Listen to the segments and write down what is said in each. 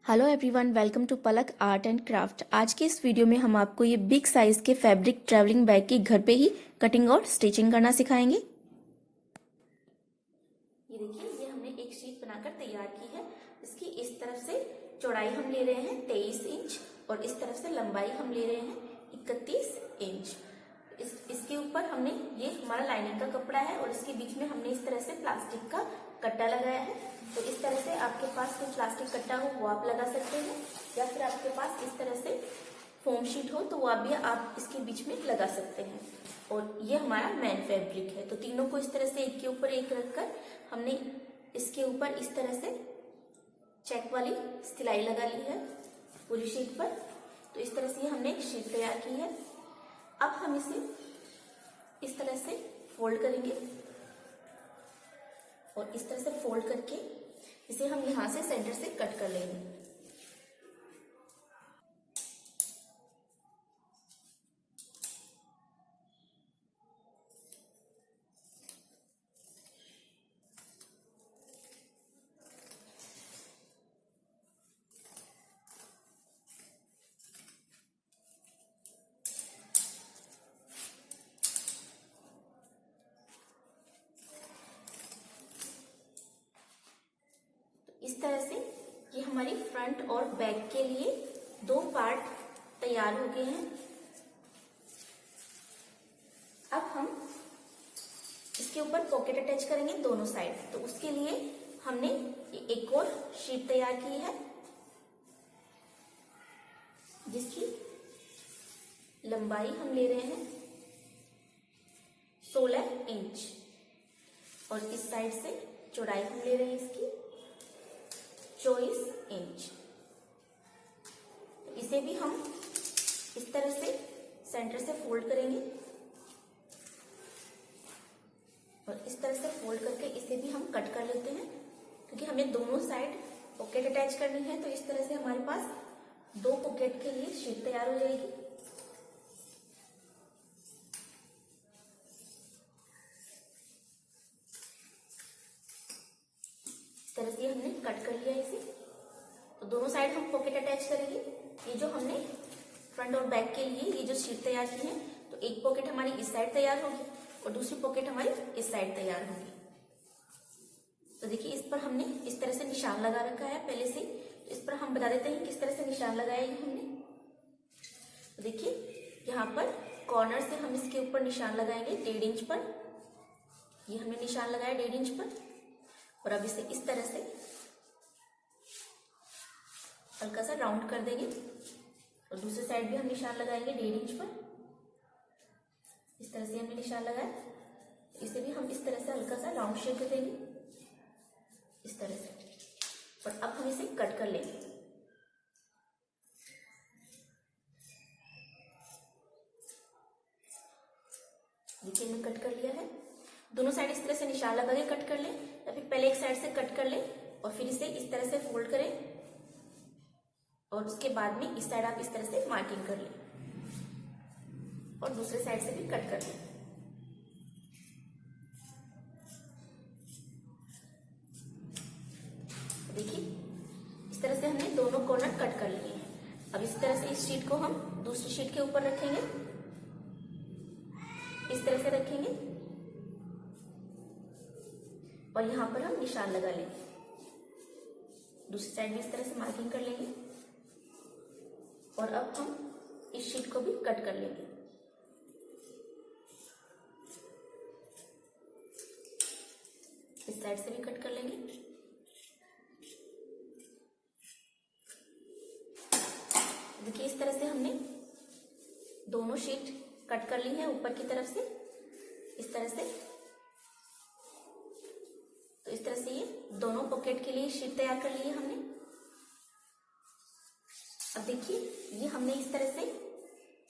Hello everyone, welcome to Palak art and craft. आज के इस वीडियो में हम आपको ये बिग साइज के फैब्रिक ट्रैवलिंग बैग की घर पे ही कटिंग और स्टिचिंग करना सिखाएंगे। ये देखिए, ये हमने एक शीट बनाकर तैयार की है। इसकी इस तरफ से चौड़ाई हम ले रहे हैं 23 इंच और इस तरफ से लंबाई हम ले रहे हैं 31 इंच। इसके ऊपर हमने, ये हमारा लाइनिंग का कपड़ा है और इसके बीच में हमने इस तरह से प्लास्टिक का कट्टा लगाया है। तो इस तरह से आपके पास कोई प्लास्टिक कट्टा हो वो आप लगा सकते हैं, या फिर आपके पास इस तरह से फोम शीट हो तो वो भी आप इसके बीच में लगा सकते हैं। और ये हमारा मेन फैब्रिक है। तो तीनों को इस तरह से एक के ऊपर एक रखकर हमने इसके ऊपर इस तरह से चेक वाली सिलाई लगा ली है पूरी शीट पर। तो इस तरह से हमने एक शीट तैयार की है। अब हम इसे इस तरह से फोल्ड करेंगे और इस तरह से फोल्ड करके इसे हम यहां से सेंटर से कट कर लेंगे। इस तरह से ये हमारी फ्रंट और बैक के लिए दो पार्ट तैयार हो गए हैं। अब हम इसके ऊपर पॉकेट अटैच करेंगे दोनों साइड। तो उसके लिए हमने एक और शीट तैयार की है जिसकी लंबाई हम ले रहे हैं 16 इंच और इस साइड से चौड़ाई हम ले रहे हैं इसकी 24 इंच। इसे भी हम इस तरह से सेंटर से फोल्ड करेंगे और इस तरह से फोल्ड करके इसे भी हम कट कर लेते हैं, क्योंकि हमें दोनों साइड पॉकेट अटैच करनी है। तो इस तरह से हमारे पास दो पॉकेट के लिए शीट तैयार हो जाएगी। इस तरह से हमने कट कर लिया इसे। तो दोनों साइड हम पॉकेट अटैच करेंगे। ये जो हमने फ्रंट और बैक के लिए ये जो शीट तैयार की है, तो एक पॉकेट हमारी इस साइड तैयार होगी और दूसरी पॉकेट हमारी इस साइड तैयार होगी। तो देखिए, इस पर हमने इस तरह से निशान लगा रखा है पहले से। तो इस पर हम बता देते हैं किस तरह से निशान लगाया है हमने। तो देखिए, यहाँ पर कॉर्नर से हम इसके ऊपर निशान लगाएंगे 1.5 इंच पर। ये हमने निशान लगाया 1.5 इंच पर और अब इसे इस तरह से हल्का सा राउंड कर देंगे और दूसरे साइड भी हम निशान लगाएंगे 1.5 इंच पर। इस तरह से हमने निशान लगाया। इसे भी हम इस तरह से हल्का सा राउंड शेप दे देंगे इस तरह से। और अब हम इसे कट कर लेंगे। देखिए, हमने कट कर लिया है। दोनों साइड इस तरह से निशान लगा के कट कर लें, या फिर पहले एक साइड से कट कर लें और फिर इसे इस तरह से फोल्ड करें और उसके बाद में इस साइड आप इस तरह से मार्किंग कर लें और दूसरे साइड से भी कट कर लें। देखिए, इस तरह से हमने दोनों कॉर्नर कट कर लिए हैं। अब इस तरह से इस शीट को हम दूसरी शीट के ऊपर रखेंगे, इस तरह से रखेंगे और यहां पर हम निशान लगा लेंगे। दूसरी साइड भी इस तरह से मार्किंग कर लेंगे और अब हम इस शीट को भी कट कर लेंगे। इस साइड से भी कट कर लेंगे। देखिए, इस तरह से हमने दोनों शीट कट कर ली है ऊपर की तरफ से इस तरह से। तो इस तरह से ये दोनों पॉकेट के लिए शीट तैयार कर ली है हमने। अब देखिए, ये हमने इस तरह से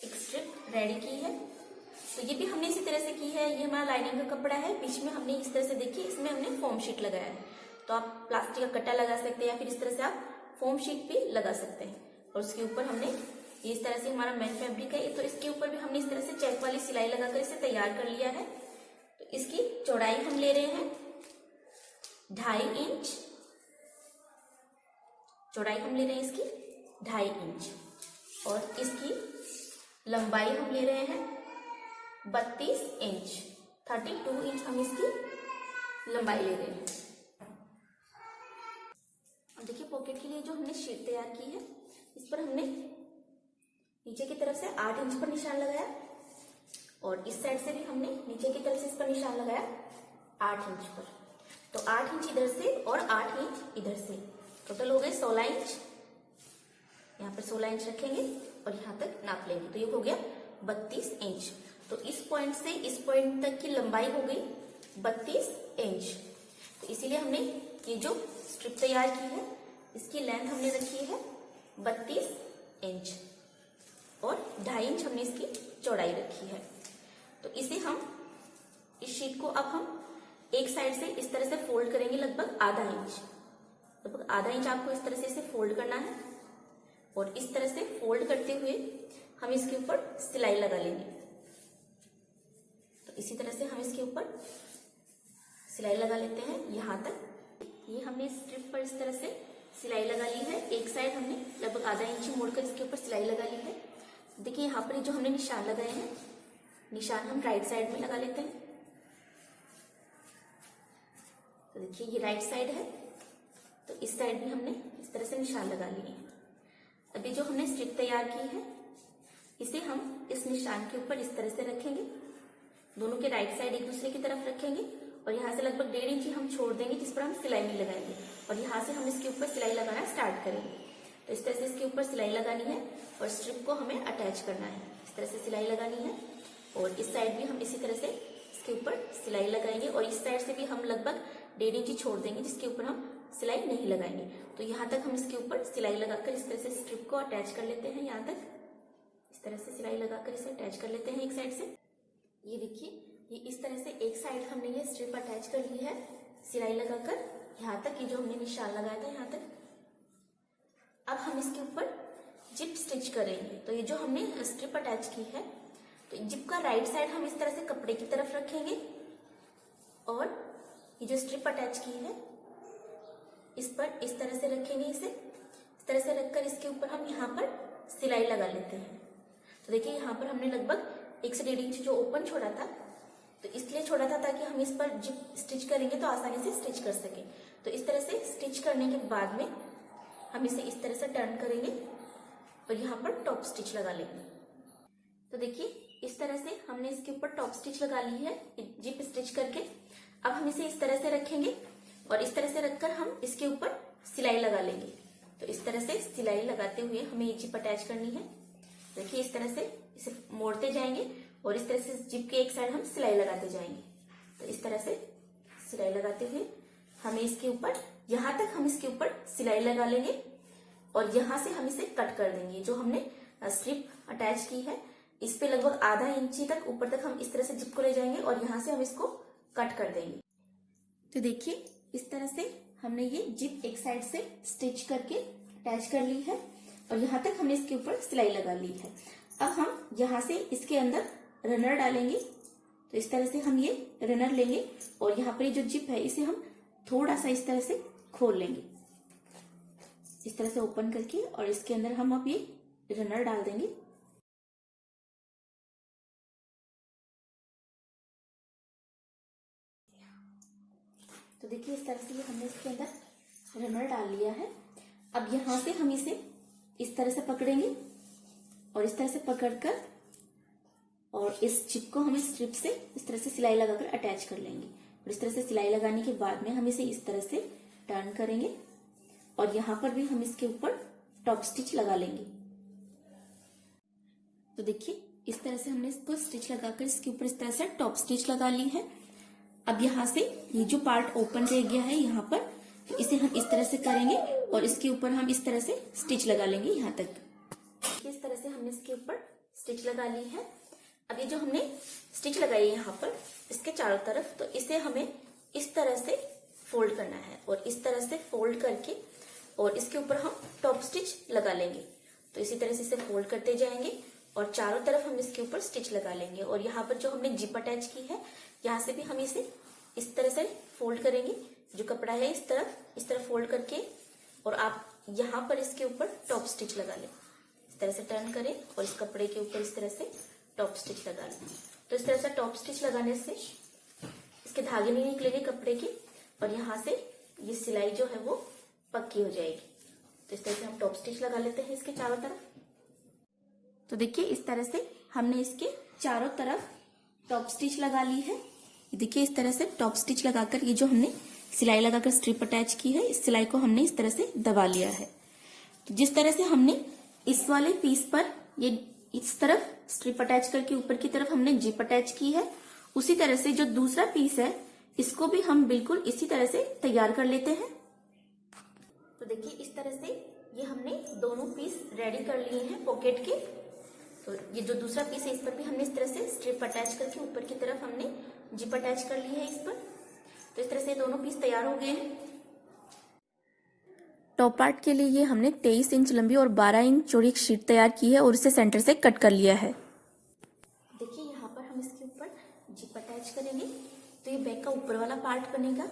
एक स्ट्रिप रेडी की है। तो ये भी हमने इसी तरह से की है। ये हमारा लाइनिंग का कपड़ा है, बीच में हमने इस तरह से, देखिए, इसमें हमने फोम शीट लगाया है। तो आप प्लास्टिक का कट्टा लगा सकते हैं या फिर इस तरह से आप फोम शीट भी लगा सकते हैं। और उसके ऊपर हमने ये इस तरह से हमारा मेन फैब्रिक है, तो इसके ऊपर भी हमने इस तरह से चेक वाली सिलाई लगाकर इसे तैयार कर लिया है। तो इसकी चौड़ाई हम ले रहे हैं 2.5 इंच चौड़ाई हम ले रहे हैं इसकी 2.5 इंच और इसकी लंबाई हम ले रहे हैं 32 इंच। 32 इंच हम इसकी लंबाई ले रहे हैं। अब देखिए पॉकेट के लिए जो हमने शीट तैयार की है इस पर हमने नीचे की तरफ से 8 इंच पर निशान लगाया और इस साइड से भी हमने नीचे की तरफ से इस पर निशान लगाया 8 इंच पर। तो 8 इंच इधर से और 8 इंच इधर से, टोटल हो गए 16 इंच। यहाँ पर 16 इंच रखेंगे और यहाँ तक नाप लेंगे तो ये हो गया 32 इंच। तो इस पॉइंट से इस पॉइंट तक की लंबाई हो गई 32 इंच। तो इसीलिए हमने ये जो स्ट्रिप तैयार की है इसकी लेंथ हमने रखी है 32 इंच और 2.5 इंच हमने इसकी चौड़ाई रखी है। तो इसे हम इस शीट को अब हम एक साइड से इस तरह से फोल्ड करेंगे लगभग आधा इंच। लगभग आधा इंच आपको इस तरह से इसे फोल्ड करना है और इस तरह से फोल्ड करते हुए हम इसके ऊपर सिलाई लगा लेंगे। तो इसी तरह से हम इसके ऊपर सिलाई लगा लेते हैं यहाँ तक। ये हमने स्ट्रिप पर इस तरह से सिलाई लगा ली है। एक साइड हमने लगभग आधा इंच मोड़कर इसके ऊपर सिलाई लगा ली है। देखिए यहाँ पर जो हमने निशान लगाए हैं, निशान हम राइट साइड में लगा लेते हैं। तो देखिए ये राइट साइड है तो इस साइड भी हमने इस तरह से निशान लगा लिए हैं। अभी जो हमने स्ट्रिप तैयार की है इसे हम इस निशान के ऊपर इस तरह से रखेंगे, दोनों के राइट साइड एक दूसरे की तरफ रखेंगे और यहाँ से लगभग 1.5 इंच हम छोड़ देंगे जिस पर हम सिलाई नहीं लगाएंगे और यहाँ से हम इसके ऊपर सिलाई लगाना स्टार्ट करेंगे। तो इस तरह से इसके ऊपर सिलाई लगानी है और स्ट्रिप को हमें अटैच करना है। इस तरह से सिलाई लगानी है और इस साइड भी हम इसी तरह से इसके ऊपर सिलाई लगाएंगे और इस साइड से भी हम लगभग 1.5 इंच छोड़ देंगे जिसके ऊपर हम सिलाई नहीं लगाएंगे। तो यहाँ तक हम इसके ऊपर सिलाई लगाकर इस तरह से स्ट्रिप को अटैच कर लेते हैं। यहाँ तक इस तरह से सिलाई लगाकर इसे अटैच कर लेते हैं एक साइड से। ये देखिए ये इस तरह से एक साइड हमने ये स्ट्रिप अटैच कर ली है सिलाई लगाकर यहाँ तक। ये जो हमने निशान लगाया था यहाँ तक। अब हम इसके ऊपर जिप स्टिच करेंगे। तो ये जो हमने स्ट्रिप अटैच की है तो जिप का राइट साइड हम इस तरह से कपड़े की तरफ रखेंगे और ये जो स्ट्रिप अटैच की है इस पर इस तरह से रखेंगे। इसे इस तरह से रखकर इसके ऊपर हम यहाँ पर सिलाई लगा लेते हैं। तो देखिए यहाँ पर हमने लगभग 1 से 1.5 इंच जो ओपन छोड़ा था तो इसलिए छोड़ा था ताकि हम इस पर जिप स्टिच करेंगे तो आसानी से स्टिच कर सके। तो इस तरह से स्टिच करने के बाद में हम इसे इस तरह से टर्न करेंगे और यहाँ पर टॉप स्टिच लगा लेंगे। तो देखिए इस तरह से हमने इसके ऊपर टॉप स्टिच लगा ली है जिप स्टिच करके। अब हम इसे इस तरह से रखेंगे और इस तरह से रखकर हम इसके ऊपर सिलाई लगा लेंगे। तो इस तरह से सिलाई लगाते हुए हमें ये जिप अटैच करनी है। देखिए इस तरह से इसे मोड़ते जाएंगे और इस तरह से जिप के एक साइड हम सिलाई लगाते जाएंगे। तो इस तरह से सिलाई लगाते हुए हमें इसके ऊपर यहाँ तक हम इसके ऊपर सिलाई लगा लेंगे और यहाँ से हम इसे कट कर देंगे। जो हमने स्ट्रिप अटैच की है इस पे लगभग आधा इंची तक ऊपर तक हम इस तरह से जिप को ले जाएंगे और यहाँ से हम इसको कट कर देंगे। तो देखिए इस तरह से हमने ये जिप एक साइड से स्टिच करके अटैच कर ली है और यहाँ तक हमने इसके ऊपर सिलाई लगा ली है। अब हम यहाँ से इसके अंदर रनर डालेंगे। तो इस तरह से हम ये रनर लेंगे और यहाँ पर ये जो जिप है इसे हम थोड़ा सा इस तरह से खोल लेंगे, इस तरह से ओपन करके और इसके अंदर हम अब ये रनर डाल देंगे। तो देखिए इस तरह से ये हमने इसके अंदर रनर डाल लिया है। अब यहाँ से हम इसे इस तरह से पकड़ेंगे और इस तरह से पकड़कर और इस जिप को हम इस स्ट्रिप से इस तरह से सिलाई लगाकर अटैच कर लेंगे और इस तरह से सिलाई लगाने के बाद में हम इसे इस तरह से टर्न करेंगे और यहाँ पर भी हम इसके ऊपर टॉप स्टिच लगा लेंगे। तो देखिए इस तरह से हमने इसको स्टिच लगाकर इसके ऊपर इस तरह से टॉप स्टिच लगा ली है। अब यहाँ से ये जो पार्ट ओपन रह गया है यहाँ पर, तो इसे हम इस तरह से करेंगे और इसके ऊपर हम इस तरह से स्टिच लगा लेंगे यहाँ तक। इस तरह से हमने इसके ऊपर स्टिच लगा ली है। अब ये जो हमने स्टिच लगाई है यहाँ पर इसके चारों तरफ, तो इसे हमें इस तरह से फोल्ड करना है और इस तरह से फोल्ड करके और इसके ऊपर हम टॉप स्टिच लगा लेंगे। तो इसी तरह से इसे फोल्ड करते जाएंगे और चारों तरफ हम इसके ऊपर स्टिच लगा लेंगे और यहाँ पर जो हमने जिप अटैच की है यहाँ से भी हम इसे इस तरह से फोल्ड करेंगे। जो कपड़ा है इस तरफ फोल्ड करके और आप यहाँ पर इसके ऊपर टॉप स्टिच लगा लें। इस तरह से टर्न करें और इस कपड़े के ऊपर इस तरह से टॉप स्टिच लगा लें। तो इस तरह से टॉप स्टिच लगाने से इसके धागे नहीं निकलेंगे कपड़े के, और यहाँ से ये सिलाई जो है वो पक्की हो जाएगी। तो इस तरह से हम टॉप स्टिच लगा लेते हैं इसके चारों तरफ। तो देखिए इस तरह से हमने इसके चारों तरफ टॉप स्टिच लगा ली है। देखिए इस तरह से टॉप स्टिच लगाकर ये जो हमने सिलाई लगाकर स्ट्रिप अटैच की है, इस सिलाई को हमने इस तरह से दबा लिया है। तो जिस तरह से हमने इस वाले पीस पर ये इस तरफ स्ट्रिप अटैच करके ऊपर की तरफ हमने जिप अटैच की है, उसी तरह से जो दूसरा पीस है इसको भी हम बिल्कुल इसी तरह से तैयार कर लेते हैं। तो देखिए इस तरह से ये हमने दोनों पीस रेडी कर लिए हैं पॉकेट के। तो ये जो दूसरा पीस है इस पर भी हमने इस तरह से स्ट्रिप अटैच करके ऊपर की तरफ हमने जिप अटैच कर ली है इस पर। तो इस तरह से दोनों पीस तैयार हो गए हैं। टॉप पार्ट के लिए ये हमने 23 इंच लंबी और 12 इंच चौड़ी एक शीट तैयार की है और इसे सेंटर से कट कर लिया है। देखिए यहाँ पर हम इसके ऊपर जिप अटैच करेंगे तो ये बैक का ऊपर वाला पार्ट बनेगा।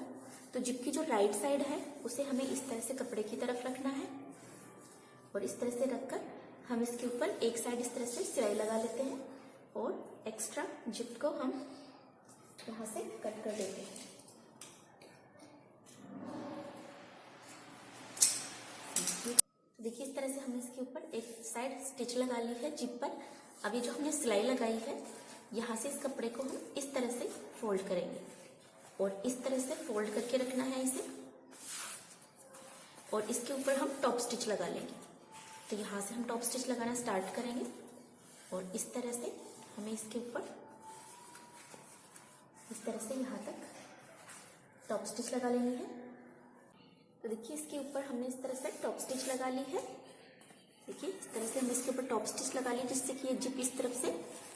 तो जिप की जो राइट साइड है उसे हमें इस तरह से कपड़े की तरफ रखना है और इस तरह से रखकर हम इसके ऊपर एक साइड इस तरह से सिलाई लगा लेते हैं और एक्स्ट्रा जिप को हम यहाँ से कट कर देते हैं। देखिए इस तरह से हमने इसके ऊपर एक साइड स्टिच लगा ली है जिप पर। अब ये जो हमने सिलाई लगाई है यहाँ से इस कपड़े को हम इस तरह से फोल्ड करेंगे और इस तरह से फोल्ड करके रखना है इसे, और इसके ऊपर हम टॉप स्टिच लगा लेंगे। तो यहाँ से हम टॉप स्टिच लगाना स्टार्ट करेंगे और इस तरह से हमें इसके ऊपर इस तरह से यहाँ तक टॉप स्टिच लगा लेनी है। तो देखिए इसके ऊपर हमने इस तरह से टॉप स्टिच लगा ली है। देखिए इस तरह से हमने इसके ऊपर टॉप स्टिच लगा ली जिससे कि ये जिप इस तरफ से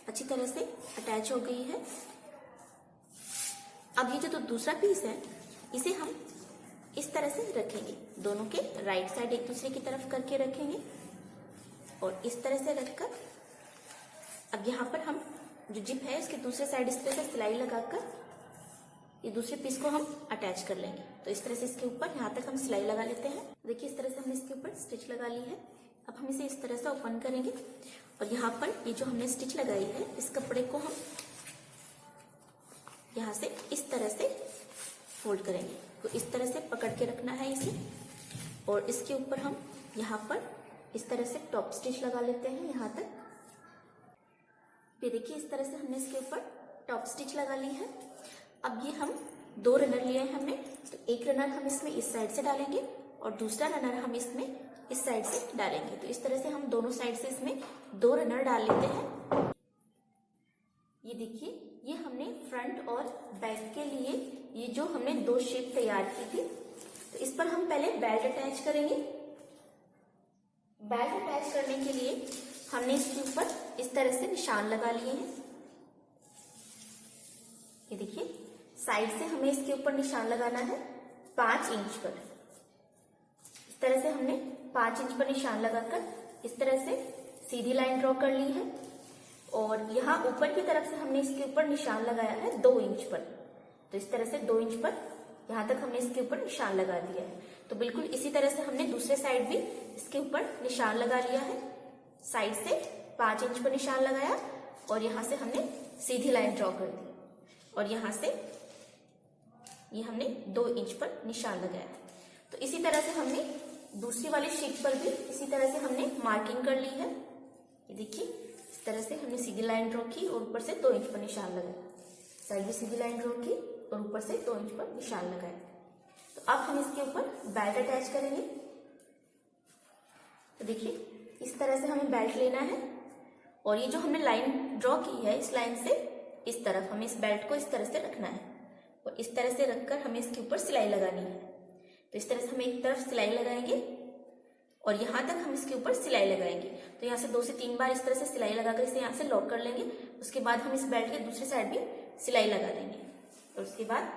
अच्छी तरह से अटैच हो गई है। अब ये जो दूसरा पीस है इसे हम इस तरह से रखेंगे, दोनों के राइट साइड एक दूसरे की तरफ करके रखेंगे और इस तरह से रखकर अब यहाँ पर हम जो जिप है उसके दूसरे साइड इस तरह से सिलाई लगाकर ये दूसरे पीस को हम अटैच कर लेंगे। तो इस तरह से इसके ऊपर यहाँ तक हम सिलाई लगा लेते हैं। देखिए इस तरह से हमने इसके ऊपर स्टिच लगा ली है। अब हम इसे इस तरह से ओपन करेंगे और यहाँ पर ये जो हमने स्टिच लगाई है इस कपड़े को हम यहाँ से इस तरह से फोल्ड करेंगे। तो इस तरह से पकड़ के रखना है इसे और इसके ऊपर हम यहाँ पर इस तरह से टॉप स्टिच लगा लेते हैं यहाँ तक। ये देखिए इस तरह से हमने इसके ऊपर टॉप स्टिच लगा ली है। अब ये हम दो रनर लिए हैं हमने, तो एक रनर हम इसमें इस साइड से डालेंगे और दूसरा रनर हम इसमें इस साइड से डालेंगे। तो इस तरह से हम दोनों साइड से इसमें दो रनर डाल लेते हैं। ये देखिए ये हमने फ्रंट और बैक के लिए ये जो हमने दो शेप तैयार की थी। तो इस पर हम पहले बेल्ट अटैच करेंगे। बेल्ट अटैच करने के लिए हमने इसके ऊपर इस तरह से निशान लगा लिए हैं। ये देखिए साइड से हमें इसके ऊपर निशान लगाना है 5 इंच पर। इस तरह से हमने 5 इंच पर निशान लगाकर इस तरह से सीधी लाइन ड्रॉ कर ली है और यहाँ ऊपर की तरफ से हमने इसके ऊपर निशान लगाया है 2 इंच पर। तो इस तरह से 2 इंच पर यहाँ तक हमने इसके ऊपर निशान लगा दिया है। तो बिल्कुल इसी तरह से हमने दूसरे साइड भी इसके ऊपर निशान लगा लिया है। साइड से 5 इंच पर निशान लगाया और यहाँ से हमने सीधी लाइन ड्रॉ कर दी और यहाँ से ये हमने 2 इंच पर निशान लगाया। तो इसी तरह से हमने दूसरी वाली शीट पर भी इसी तरह से हमने मार्किंग कर ली है। ये देखिए इस तरह से हमने सीधी लाइन ड्रॉ की और ऊपर से 2 इंच पर निशान लगाया। साइड भी सीधी लाइन ड्रॉ की और ऊपर से 2 इंच पर निशान लगाया। तो अब हम इसके ऊपर बेल्ट अटैच करेंगे। तो देखिए इस तरह से हमें बेल्ट लेना है और ये जो हमने लाइन ड्रॉ की है इस लाइन से इस तरफ हमें इस बेल्ट को इस तरह से रखना है और इस तरह से रखकर हमें इसके ऊपर सिलाई लगानी है। तो इस तरह से हम एक तरफ सिलाई लगाएंगे और यहाँ तक हम इसके ऊपर सिलाई लगाएंगे। तो यहाँ से 2 से 3 बार इस तरह से सिलाई लगाकर इसे यहाँ से लॉक कर लेंगे। उसके बाद हम इस बेल्ट के दूसरी साइड भी सिलाई लगा देंगे और उसके बाद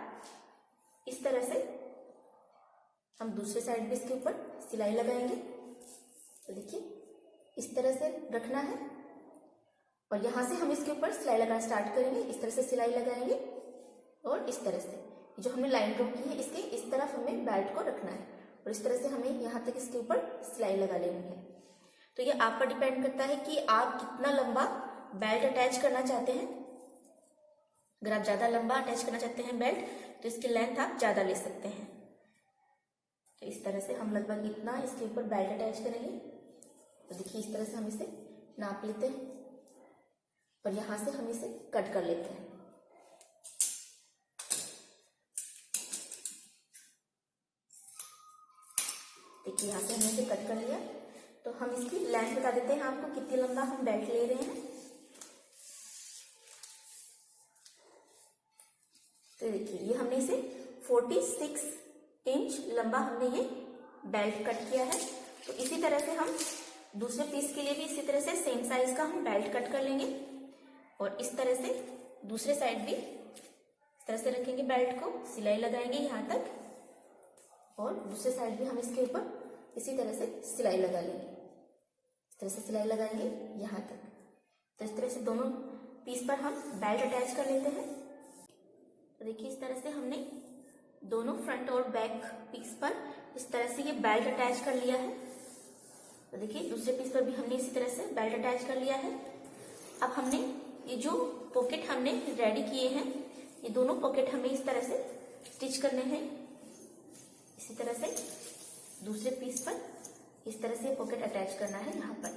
इस तरह से हम दूसरे साइड भी इसके ऊपर सिलाई लगाएंगे। तो देखिए इस तरह से रखना है और यहाँ से हम इसके ऊपर सिलाई लगाना स्टार्ट करेंगे। इस तरह से सिलाई लगाएंगे और इस तरह से जो हमने लाइन ड्रॉ की है इसके इस तरफ हमें बेल्ट को रखना है और इस तरह से हमें यहाँ तक इसके ऊपर सिलाई लगा लेनी है। तो ये आप पर डिपेंड करता है कि आप कितना लंबा बेल्ट अटैच करना चाहते हैं। अगर आप ज्यादा लंबा अटैच करना चाहते हैं बेल्ट तो इसकी लेंथ आप ज्यादा ले सकते हैं। तो इस तरह से हम लगभग इतना इसके ऊपर बेल्ट अटैच करेंगे। तो देखिए इस तरह से हम इसे नाप लेते हैं और यहां से हम इसे कट कर लेते हैं। देखिए यहां से हमने इसे कट कर लिया। तो हम इसकी लेंथ बता देते हैं आपको कितनी लंबा हम बेल्ट ले रहे हैं। तो देखिए ये हमने इसे 46 इंच लंबा हमने ये बेल्ट कट किया है। तो इसी तरह से हम दूसरे पीस के लिए भी इसी तरह से सेम साइज का हम बेल्ट कट कर लेंगे और इस तरह से दूसरे साइड भी इस तरह से रखेंगे बेल्ट को, सिलाई लगाएंगे यहाँ तक और दूसरे साइड भी हम इसके ऊपर इसी तरह से सिलाई लगा लेंगे। इस तरह से सिलाई लगाएंगे यहाँ तक। तो इस तरह से दोनों पीस पर हम बेल्ट अटैच कर लेते हैं। तो देखिए इस तरह से हमने दोनों फ्रंट और बैक पीस पर इस तरह से ये बेल्ट अटैच कर लिया है। तो देखिए दूसरे पीस पर भी हमने इसी तरह से बेल्ट अटैच कर लिया है। अब हमने ये जो पॉकेट हमने रेडी किए हैं, ये दोनों पॉकेट हमें इस तरह से स्टिच करने हैं। इसी तरह से दूसरे पीस पर इस तरह से पॉकेट अटैच करना है यहाँ पर।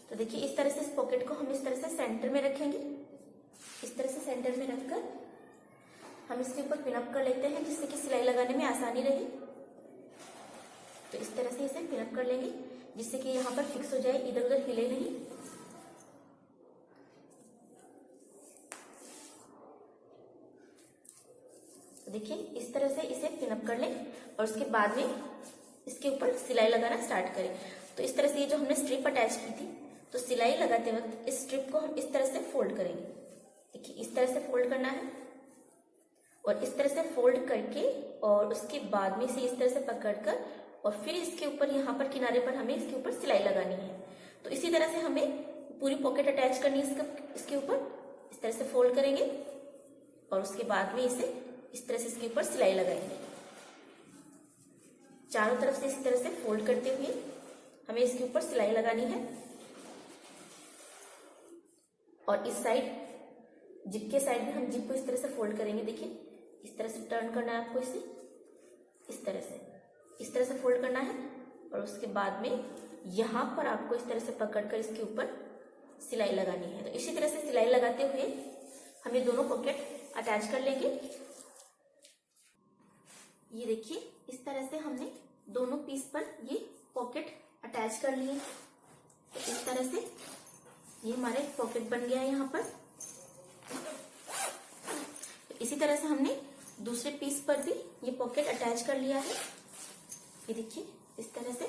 तो देखिए इस तरह से इस पॉकेट को हम इस तरह से सेंटर में रखेंगे। इस तरह से सेंटर में रखकर हम इसके ऊपर पिनअप कर लेते हैं जिससे कि सिलाई लगाने में आसानी रहे। तो इस तरह से इसे पिनअप कर लेंगे जिससे कि यहाँ पर फिक्स हो जाए, इधर उधर हिले नहीं। तो देखिए इस तरह से इसे पिनअप कर लें और उसके बाद में इसके ऊपर सिलाई लगाना स्टार्ट करें। तो इस तरह से ये जो हमने स्ट्रिप अटैच की थी, तो सिलाई लगाते वक्त इस स्ट्रिप को हम इस तरह से फोल्ड करेंगे। देखिए इस तरह से फोल्ड करना है और इस तरह से फोल्ड करके और उसके बाद में इसे इस तरह से पकड़कर और फिर इसके ऊपर यहाँ पर किनारे पर हमें इसके ऊपर सिलाई लगानी है। तो इसी तरह से हमें पूरी पॉकेट अटैच करनी है इसके ऊपर। इस तरह से फोल्ड करेंगे और उसके बाद में इसे इस तरह से इसके ऊपर सिलाई लगाएंगे। चारों तरफ से इसी तरह से फोल्ड करते हुए हमें इसके ऊपर सिलाई लगानी है और इस साइड जिप के साइड में हम जिप को इस तरह से फोल्ड करेंगे। देखिए इस तरह से टर्न करना है आपको, इसे इस तरह से फोल्ड करना है और उसके बाद में यहाँ पर आपको इस तरह से पकड़कर इसके ऊपर सिलाई लगानी है। तो इसी तरह से सिलाई लगाते हुए हम ये दोनों पॉकेट अटैच कर लेंगे। ये देखिए इस तरह से हमने दोनों पीस पर ये पॉकेट अटैच कर लिए। तो इस तरह से ये हमारे पॉकेट बन गया है यहाँ पर। तो इसी तरह से हमने दूसरे पीस पर भी ये पॉकेट अटैच कर लिया है। ये देखिए इस तरह से।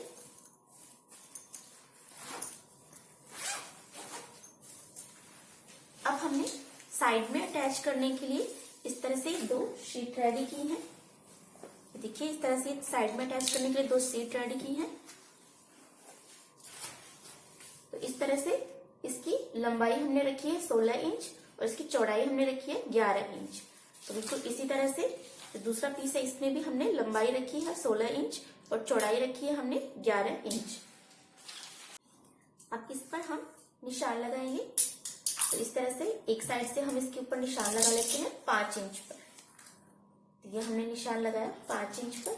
अब हमने साइड में अटैच करने के लिए इस तरह से दो शीट रेडी की हैं। देखिए इस तरह से साइड में अटैच करने के लिए दो शीट रेडी की हैं। तो इस तरह से इसकी लंबाई हमने रखी है 16 इंच और इसकी चौड़ाई हमने रखी है 11 इंच। तो बिल्कुल इसी तरह से जो दूसरा पीस है इसमें भी हमने लंबाई रखी है 16 इंच और चौड़ाई रखी है हमने 11 इंच। अब इस पर हम निशान लगाएंगे। तो इस तरह से एक साइड से हम इसके ऊपर निशान लगा लेते हैं 5 इंच पर। तो ये हमने निशान लगाया 5 इंच पर।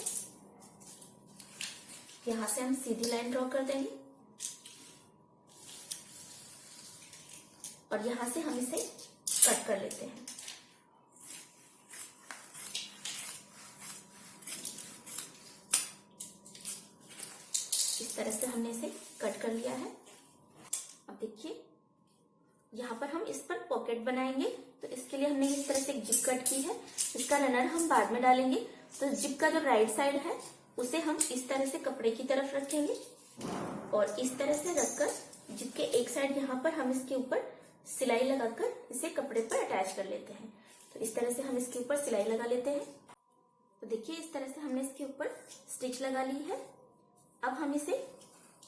यहां से हम सीधी लाइन ड्रॉ कर देंगे और यहां से हम इसे कट कर लेते हैं। इस तरह से हमने इसे कट कर लिया है। अब देखिए यहाँ पर हम इस पर पॉकेट बनाएंगे। तो इसके लिए हमने इस तरह से जिप कट की है। इसका रनर हम बाद में डालेंगे। तो जिप का जो राइट साइड है उसे हम इस तरह से कपड़े की तरफ रखेंगे और इस तरह से रखकर जिप के एक साइड यहाँ पर हम इसके ऊपर सिलाई लगाकर इसे कपड़े पर अटैच कर लेते हैं। तो इस तरह से हम इसके ऊपर सिलाई लगा लेते हैं। तो देखिए इस तरह से हमने इसके ऊपर स्टिच लगा ली है। अब हम इसे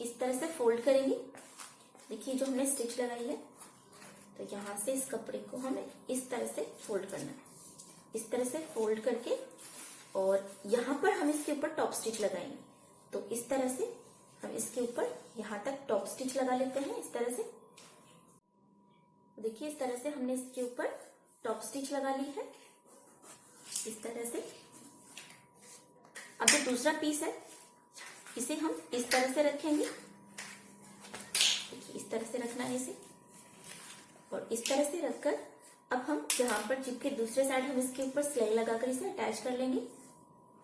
इस तरह से फोल्ड करेंगे। देखिए जो हमने स्टिच लगाई है, तो यहाँ से इस कपड़े को हमें इस तरह से फोल्ड करना है। इस तरह से फोल्ड करके और यहाँ पर हम इसके ऊपर टॉप स्टिच लगाएंगे। तो इस तरह से हम इसके ऊपर यहाँ तक टॉप स्टिच लगा लेते हैं इस तरह से। देखिए इस तरह से हमने इसके ऊपर टॉप स्टिच लगा ली है इस तरह से। अब जो दूसरा पीस है इसे हम इस तरह से रखेंगे। देखिए इस तरह से रखना है इसे, और इस तरह से रखकर अब हम यहाँ पर जिप के दूसरे साइड हम इसके ऊपर सिलाई लगाकर इसे अटैच कर लेंगे।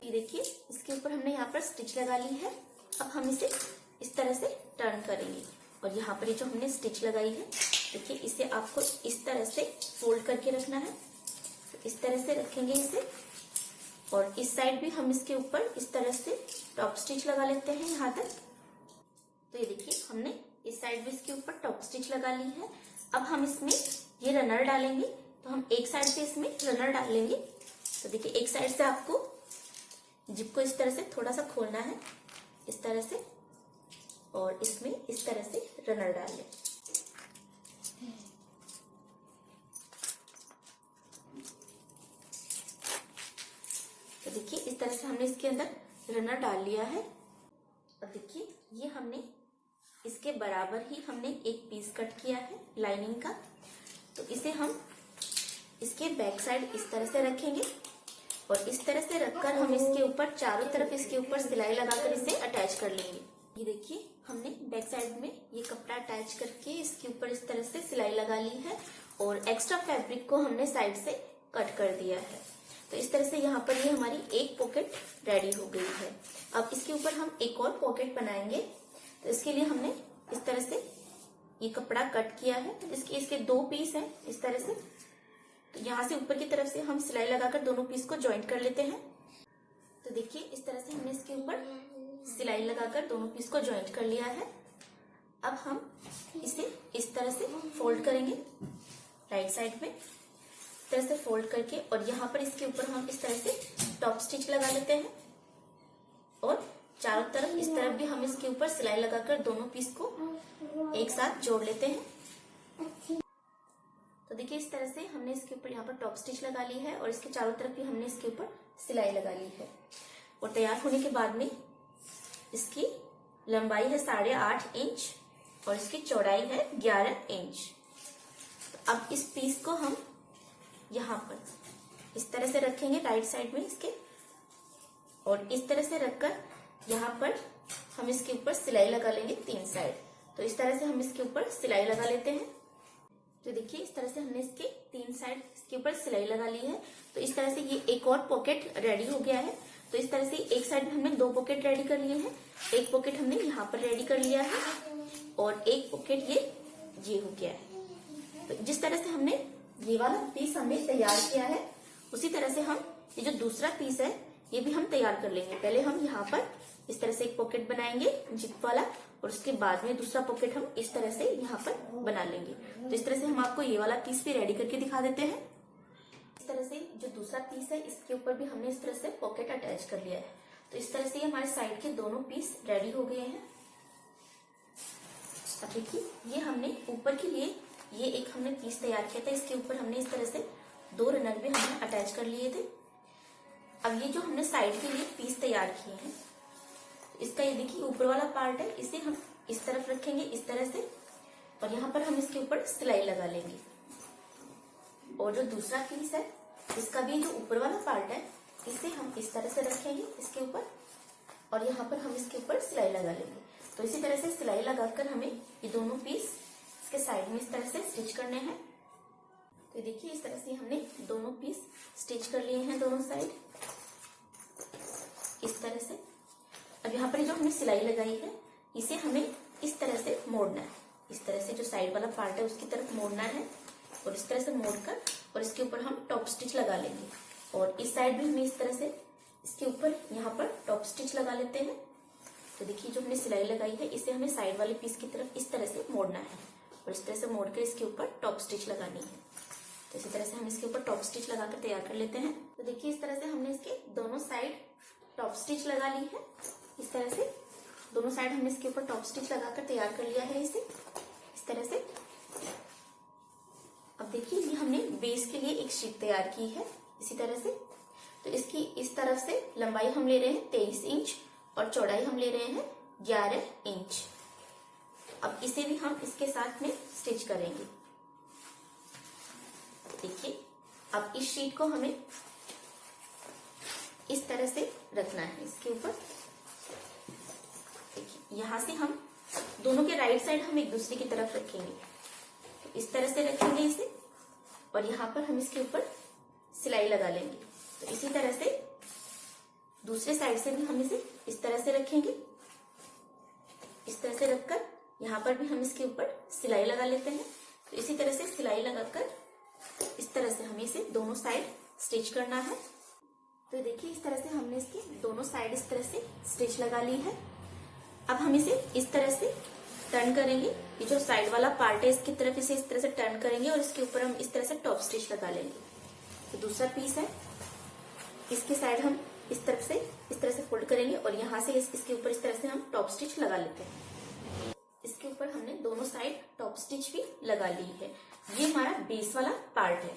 ये देखिए इसके ऊपर हमने यहाँ पर स्टिच लगा ली है। अब हम इसे इस तरह से टर्न करेंगे, और यहाँ पर ये जो हमने स्टिच लगाई है देखिए इसे आपको इस तरह से फोल्ड करके रखना है। तो इस तरह से रखेंगे इसे, और इस साइड भी हम इसके ऊपर इस तरह से टॉप स्टिच लगा लेते हैं यहाँ तक। तो ये देखिए हमने इस साइड भी इसके ऊपर टॉप स्टिच लगा ली है। अब हम इसमें ये रनर डालेंगे, तो हम एक साइड से इसमें रनर डालेंगे। तो देखिए एक साइड से आपको जिप को इस तरह से थोड़ा सा खोलना है इस तरह से, और इसमें इस तरह से रनर डाल लें। तो देखिए इस तरह से हमने इसके अंदर रनर डाल लिया है। और देखिए ये हमने इसके बराबर ही हमने एक पीस कट किया है लाइनिंग का। तो इसे हम इसके बैक साइड इस तरह से रखेंगे, और इस तरह से रखकर हम इसके ऊपर चारों तरफ इसके ऊपर सिलाई लगाकर इसे अटैच कर लेंगे। ये देखिए हमने बैक साइड में ये कपड़ा अटैच करके इसके ऊपर इस तरह से सिलाई लगा ली है, और एक्स्ट्रा फैब्रिक को हमने साइड से कट कर दिया है। तो इस तरह से यहाँ पर ये हमारी एक पॉकेट रेडी हो गई है। अब इसके ऊपर हम एक और पॉकेट बनाएंगे। तो इसके लिए हमने इस तरह से ये कपड़ा कट किया है। इसके दो पीस हैं इस तरह से। तो यहाँ से ऊपर की तरफ से हम सिलाई लगाकर दोनों पीस को ज्वाइंट कर लेते हैं। तो देखिए इस तरह से हमने इसके ऊपर सिलाई लगाकर दोनों पीस को ज्वाइंट कर लिया है। अब हम इसे इस तरह से फोल्ड करेंगे राइट साइड में, इस तरह से फोल्ड करके, और यहाँ पर इसके ऊपर हम इस तरह से टॉप स्टिच लगा लेते हैं, और चारों तरफ इस तरफ भी हम इसके ऊपर सिलाई लगाकर दोनों पीस को एक साथ जोड़ लेते हैं। तो देखिए इस तरह से हमने इसके ऊपर यहाँ पर टॉप स्टिच लगा ली है, और इसके चारों तरफ भी हमने इसके ऊपर सिलाई लगा ली है। और तैयार होने के बाद में इसकी लंबाई है 8.5 इंच और इसकी चौड़ाई है 11 इंच। तो अब इस पीस को हम यहाँ पर इस तरह से रखेंगे राइट साइड में इसके, और इस तरह से रखकर यहाँ पर हम इसके ऊपर सिलाई लगा लेंगे 3 साइड। तो इस तरह से हम इसके ऊपर सिलाई लगा लेते हैं। तो देखिए इस तरह से हमने इसके 3 साइड इसके ऊपर सिलाई लगा ली है। तो इस तरह से ये एक और पॉकेट रेडी हो गया है। तो इस तरह से एक साइड में हमने 2 पॉकेट रेडी कर लिए हैं, एक पॉकेट हमने यहाँ पर रेडी कर लिया है, और एक पॉकेट ये हो गया है। तो जिस तरह से हमने ये वाला पीस हमने तैयार किया है, उसी तरह से हम ये जो दूसरा पीस है ये भी हम तैयार कर लेंगे। पहले हम यहाँ पर इस तरह से एक पॉकेट बनाएंगे जिप वाला, और उसके बाद में दूसरा पॉकेट हम इस तरह से यहाँ पर बना लेंगे। तो इस तरह से हम आपको ये वाला पीस भी रेडी करके दिखा देते हैं। इस तरह से जो दूसरा पीस है इसके ऊपर भी हमने इस तरह से पॉकेट अटैच कर लिया है। तो इस तरह से हमारे साइड के दोनों पीस रेडी हो गए हैं। अब देखिए ये हमने ऊपर के लिए ये एक हमने पीस तैयार किया था, इसके ऊपर हमने इस तरह से 2 रनर भी हमने अटैच कर लिए थे। अब ये जो हमने साइड के लिए पीस तैयार किए हैं, इसका ये देखिए ऊपर वाला पार्ट है, इसे हम इस तरफ रखेंगे इस तरह से, और यहाँ पर हम इसके ऊपर सिलाई लगा लेंगे। और जो दूसरा पीस है इसका भी जो ऊपर वाला पार्ट है इसे हम इस तरह से रखेंगे इसके ऊपर, और यहाँ पर हम इसके ऊपर सिलाई लगा लेंगे। तो इसी तरह से सिलाई लगाकर हमें ये दोनों पीस इसके साइड में इस तरह से स्टिच करने हैं। तो देखिए इस तरह से हमने दोनों पीस स्टिच कर लिए हैं दोनों साइड इस तरह से। अब यहाँ पर जो हमने सिलाई लगाई है इसे हमें इस तरह से मोड़ना है, इस तरह से जो साइड वाला पार्ट है उसकी तरफ मोड़ना है, और इस तरह से मोड़कर और इसके ऊपर हम टॉप स्टिच लगा लेंगे। और इस साइड भी हमें इस तरह से इसके ऊपर यहाँ पर टॉप स्टिच लगा लेते हैं। तो देखिए जो हमने सिलाई लगाई है इसे हमें साइड वाले पीस की तरफ इस तरह से मोड़ना है, और इस तरह से मोड़कर इसके ऊपर टॉप स्टिच लगानी है। तो इसी तरह से हम इसके ऊपर टॉप स्टिच लगाकर तैयार कर लेते हैं। तो देखिए इस तरह से हमने इसके दोनों साइड टॉप स्टिच लगा ली है। इस तरह से दोनों साइड हमने इसके ऊपर टॉप स्टिच लगाकर तैयार कर लिया है इसे इस तरह से। अब देखिए ये हमने बेस के लिए एक शीट तैयार की है इसी तरह से। तो इसकी इस तरफ से लंबाई हम ले रहे हैं 23 इंच और चौड़ाई हम ले रहे हैं 11 इंच। अब इसे भी हम इसके साथ में स्टिच करेंगे। देखिए, अब इस शीट को हमें इस तरह से रखना है इसके ऊपर। देखिए, यहां से हम दोनों के राइट साइड हम एक दूसरे की तरफ रखेंगे। तो इस तरह से रखेंगे इसे, और यहाँ पर हम इसके ऊपर सिलाई लगा लेंगे। तो इसी तरह से दूसरे साइड से भी हम इसे इस तरह से रखेंगे। इस तरह से रखकर यहाँ पर भी हम इसके ऊपर सिलाई लगा लेते हैं। तो इसी तरह से सिलाई लगाकर इस तरह से हमें इसे दोनों साइड स्टिच करना है। तो देखिए, इस तरह से हमने इसकी दोनों साइड इस तरह से स्टिच लगा ली है। अब हम इसे इस तरह से टर्न करेंगे। ये जो साइड वाला पार्ट है इसकी तरफ इसे इस तरह से टर्न करेंगे और इसके ऊपर हम इस तरह से टॉप स्टिच लगा लेंगे। तो दूसरा पीस है, इसकी साइड हम इस तरफ से इस तरह से फोल्ड करेंगे और यहाँ से इसके ऊपर इस तरह से हम टॉप स्टिच लगा लेते हैं। इसके ऊपर हमने दोनों साइड टॉप स्टिच भी लगा ली है। ये हमारा बेस वाला पार्ट है।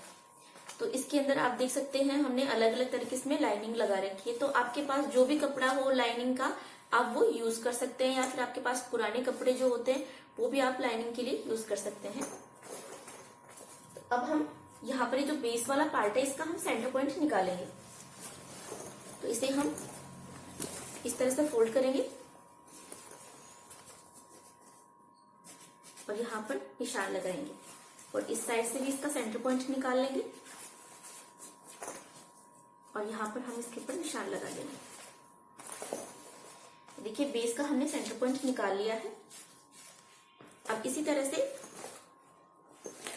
तो इसके अंदर आप देख सकते हैं हमने अलग अलग तरीके से लाइनिंग लगा रखी है। तो आपके पास जो भी कपड़ा हो लाइनिंग का आप वो यूज कर सकते हैं, या फिर आपके पास पुराने कपड़े जो होते हैं वो भी आप लाइनिंग के लिए यूज कर सकते हैं। तो अब हम यहाँ पर जो बेस वाला पार्ट है इसका हम सेंटर पॉइंट निकालेंगे। तो इसे हम इस तरह से फोल्ड करेंगे और यहाँ पर निशान लगाएंगे और इस साइड से भी इसका सेंटर पॉइंट निकाल लेंगे और यहाँ पर हम इसके ऊपर निशान लगा लेंगे। देखिए, बेस का हमने सेंटर पॉइंट निकाल लिया है। अब इसी तरह से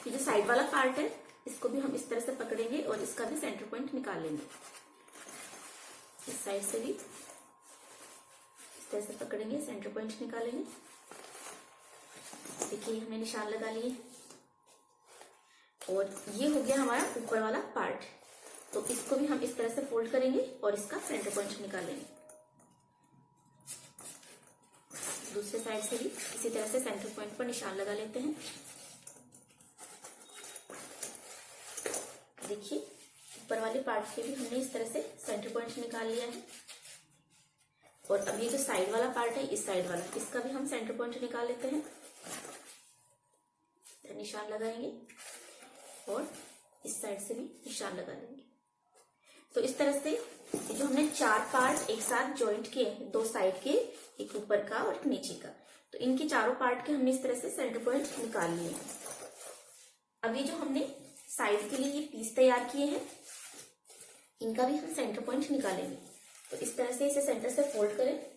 ये जो साइड वाला पार्ट है इसको भी हम इस तरह से पकड़ेंगे और इसका भी सेंटर पॉइंट निकाल लेंगे। इस साइड से भी इस तरह से पकड़ेंगे, सेंटर पॉइंट निकालेंगे। देखिए, हमने निशान लगा लिए और ये हो गया हमारा ऊपर वाला पार्ट। तो इसको भी हम इस तरह से फोल्ड करेंगे और इसका सेंटर पॉइंट निकालेंगे। दूसरे साइड से भी इसी तरह से सेंटर पॉइंट पर निशान लगा लेते हैं। देखिए, ऊपर वाले पार्ट के भी हमने इस तरह से सेंटर पॉइंट निकाल लिया है। और अब ये जो साइड वाला पार्ट है, इस साइड वाला, इसका भी हम सेंटर पॉइंट निकाल लेते हैं। निशान लगाएंगे और इस साइड से भी निशान लगा लेंगे। तो इस तरह से जो हमने 4 पार्ट एक साथ ज्वाइंट किए हैं, 2 साइड के, एक ऊपर का और एक नीचे का, तो इनके चारों पार्ट के हमने इस तरह से सेंटर पॉइंट निकाल लिए हैं। अब ये जो हमने साइड के लिए ये पीस तैयार किए हैं इनका भी हम सेंटर पॉइंट निकालेंगे। तो इस तरह से इसे सेंटर से फोल्ड करें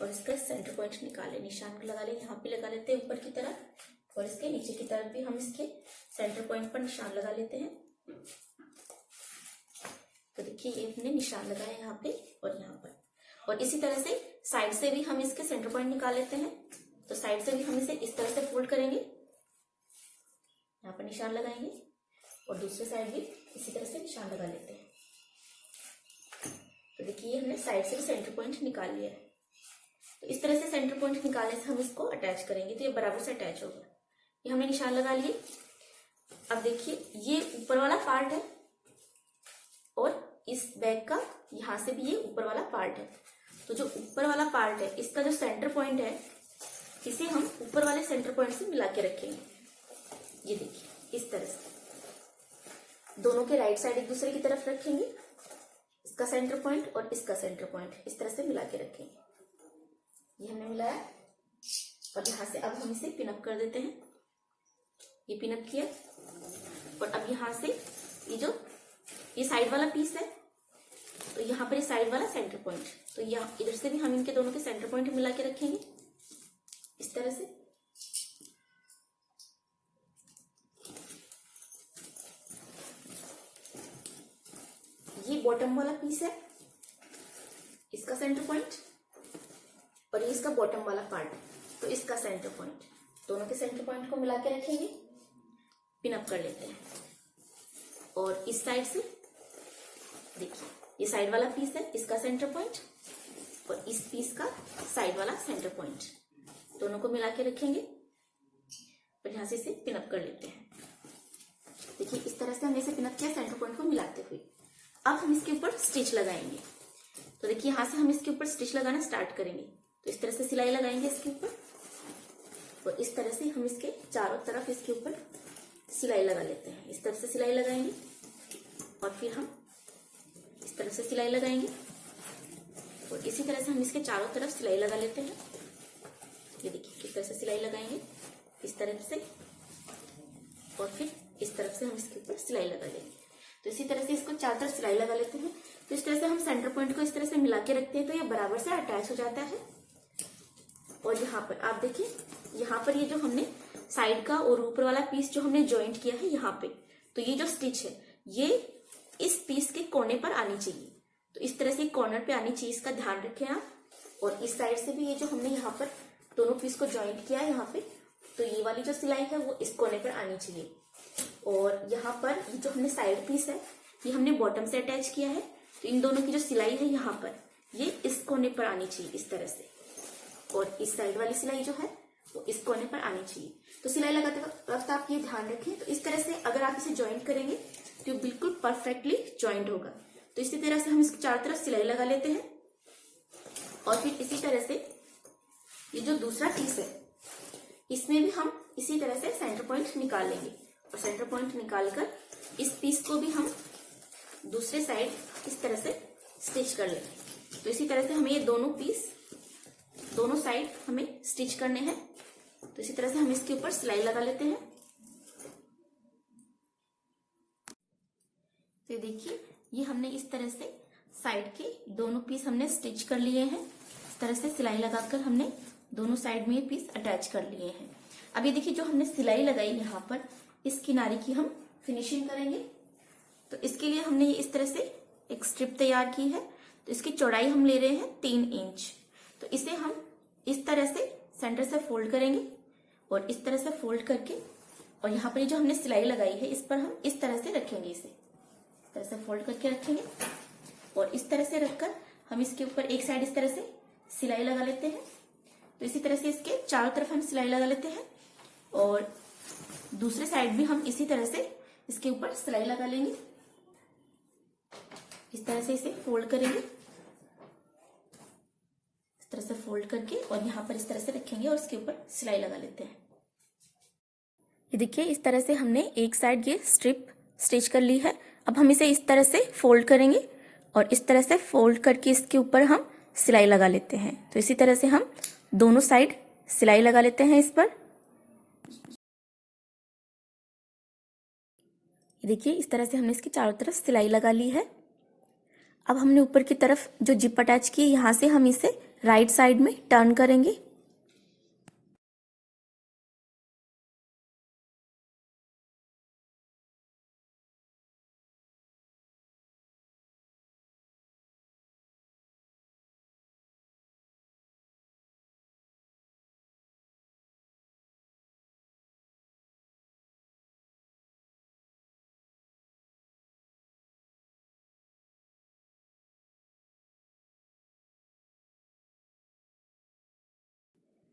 और इसका सेंटर पॉइंट निकालें, निशान लगा लें। यहाँ पे लगा लेते हैं ऊपर की तरफ और इसके नीचे की तरफ भी हम इसके सेंटर पॉइंट पर निशान लगा लेते हैं। तो देखिए, ये हमने निशान लगाया यहाँ पे और यहाँ पर। और इसी तरह से साइड से भी हम इसके सेंटर पॉइंट निकाल लेते हैं। तो साइड से भी हम इसे इस तरह से फोल्ड करेंगे, यहाँ पर निशान लगाएंगे और दूसरे साइड भी इसी तरह से निशान लगा लेते हैं। तो देखिए, हमने साइड से भी सेंटर पॉइंट निकाल लिया है। तो इस तरह से सेंटर पॉइंट निकालने से हम इसको अटैच करेंगे तो ये बराबर से अटैच होगा। ये हमने निशान लगा लिए। अब देखिए, ये ऊपर वाला पार्ट है और इस बैग का यहाँ से भी ये ऊपर वाला पार्ट है। तो जो ऊपर वाला पार्ट है इसका जो सेंटर पॉइंट है इसे हम ऊपर वाले सेंटर पॉइंट से मिला के रखेंगे। ये देखिए, इस तरह से दोनों के राइट साइड एक दूसरे की तरफ रखेंगे, इसका सेंटर पॉइंट और इसका सेंटर पॉइंट इस तरह से मिला के रखेंगे। ये हमने मिलाया और यहाँ से अब हम इसे पिनअप कर देते हैं। ये पिनअप किया और अब यहाँ से ये साइड वाला पीस है, तो यहाँ पर ये साइड वाला सेंटर पॉइंट, तो यहाँ इधर से भी हम इनके दोनों के सेंटर पॉइंट मिला के रखेंगे इस तरह से। ये बॉटम वाला पीस है, इसका सेंटर पॉइंट, और ये इसका बॉटम वाला पार्ट, तो इसका सेंटर पॉइंट, दोनों के सेंटर पॉइंट को मिला के रखेंगे, पिनअप कर लेते हैं। और इस साइड से देखिए, ये साइड वाला पीस है, इसका सेंटर पॉइंट और इस पीस का साइड वाला सेंटर पॉइंट, दोनों को मिला के रखेंगे और यहां से इसे पिनअप कर लेते हैं। देखिए इस तरह से हमने इसे पिन अप किया सेंटर पॉइंट को मिलाते हुए। अब हम इसके ऊपर स्टिच लगाएंगे। तो देखिए यहाँ से हम इसके ऊपर स्टिच लगाना स्टार्ट करेंगे। तो इस तरह से सिलाई लगाएंगे इसके ऊपर और इस तरह से हम इसके चारों तरफ इसके ऊपर सिलाई लगा लेते हैं। इस तरह से सिलाई लगाएंगे और फिर हम इस तरह से सिलाई लगाएंगे और इसी तरह से हम इसके चारों तरफ सिलाई लगा लेते हैं। ये देखिए किस तरह से सिलाई लगाएंगे इस तरफ से और फिर इस तरफ से हम इसके ऊपर सिलाई लगा लेंगे। तो इसी तरह से इसको चारों तरफ सिलाई लगा लेते हैं। तो इस तरह से हम सेंटर पॉइंट को इस तरह से मिला के रखते हैं तो ये बराबर से अटैच हो जाता है। और यहाँ पर आप देखिए, यहाँ पर ये जो हमने साइड का और ऊपर वाला पीस जो हमने ज्वाइंट किया है यहाँ पे, तो ये जो स्टिच है ये इस पीस के कोने पर आनी चाहिए। तो इस तरह से कॉर्नर पे आनी चाहिए, इसका ध्यान रखें आप। और इस साइड से भी ये जो हमने यहाँ पर दोनों पीस को ज्वाइंट किया है यहाँ पे, तो ये वाली जो सिलाई है वो इस कोने पर आनी चाहिए। और यहाँ पर ये जो हमने साइड पीस है ये हमने बॉटम से अटैच किया है, तो इन दोनों की जो सिलाई है यहाँ पर ये इस कोने पर आनी चाहिए इस तरह से। और इस साइड वाली सिलाई जो है वो इस कोने पर आनी चाहिए। तो सिलाई लगाते वक्त आप ये ध्यान रखें। तो इस तरह से अगर आप इसे ज्वाइंट करेंगे तो ये बिल्कुल परफेक्टली ज्वाइंट होगा। तो इसी तरह से हम इसके चारों तरफ सिलाई लगा लेते हैं और फिर इसी तरह से ये जो दूसरा पीस है इसमें भी हम इसी तरह से सेंटर पॉइंट निकाल लेंगे और सेंटर पॉइंट निकालकर इस पीस को भी हम दूसरे साइड इस तरह से स्टिच कर लेंगे। तो इसी तरह से हमें ये दोनों पीस दोनों साइड हमें स्टिच करने हैं। तो इसी तरह से हम इसके ऊपर सिलाई लगा लेते हैं। तो देखिए ये हमने इस तरह से साइड के दोनों पीस हमने स्टिच कर लिए हैं। इस तरह से सिलाई लगाकर हमने दोनों साइड में ये पीस अटैच कर लिए हैं। अब ये देखिए जो हमने सिलाई लगाई यहाँ पर इस किनारे की हम फिनिशिंग करेंगे। तो इसके लिए हमने इस तरह से एक स्ट्रिप तैयार की है। तो इसकी चौड़ाई हम ले रहे हैं 3 इंच। तो इसे हम इस तरह से सेंटर से फोल्ड करेंगे और इस तरह से फोल्ड करके और यहाँ पर जो हमने सिलाई लगाई है इस पर हम इस तरह से रखेंगे। इसे इस तरह से फोल्ड करके रखेंगे और इस तरह से रखकर हम इसके ऊपर एक साइड इस तरह से सिलाई लगा लेते हैं। तो इसी तरह से इसके चारों तरफ हम सिलाई लगा लेते हैं और दूसरे साइड भी हम इसी तरह से इसके ऊपर सिलाई लगा लेंगे। इस तरह से इसे फोल्ड करेंगे, इस तरह से फोल्ड करके और यहाँ पर इस तरह से रखेंगे और इसके ऊपर सिलाई लगा लेते हैं। ये देखिए इस तरह से हमने एक साइड ये स्ट्रिप स्टिच कर ली है। अब हम इसे इस तरह से फोल्ड करेंगे और इस तरह से फोल्ड करके इसके ऊपर हम सिलाई लगा लेते हैं। तो इसी तरह से हम दोनों साइड सिलाई लगा लेते हैं इस पर। देखिए इस तरह से हमने इसकी चारों तरफ सिलाई लगा ली है। अब हमने ऊपर की तरफ जो जिप अटैच की है यहाँ से हम इसे राइट साइड में टर्न करेंगे।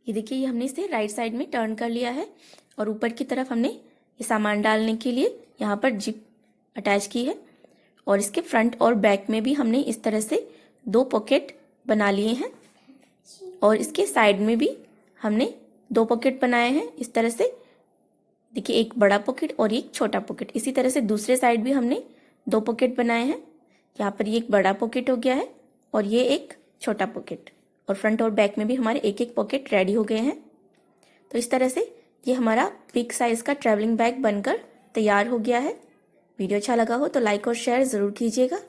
ये देखिए ये हमने इसे राइट साइड में टर्न कर लिया है और ऊपर की तरफ हमने ये सामान डालने के लिए यहाँ पर जिप अटैच की है और इसके फ्रंट और बैक में भी हमने इस तरह से 2 पॉकेट बना लिए हैं और इसके साइड में भी हमने 2 पॉकेट बनाए हैं इस तरह से। देखिए एक बड़ा पॉकेट और एक छोटा पॉकेट। इसी तरह से दूसरे साइड भी हमने 2 पॉकेट बनाए हैं। यहाँ पर ये एक बड़ा पॉकेट हो गया है और ये एक छोटा पॉकेट और फ्रंट और बैक में भी हमारे एक एक पॉकेट रेडी हो गए हैं। तो इस तरह से ये हमारा बिग साइज का ट्रैवलिंग बैग बनकर तैयार हो गया है। वीडियो अच्छा लगा हो तो लाइक और शेयर ज़रूर कीजिएगा।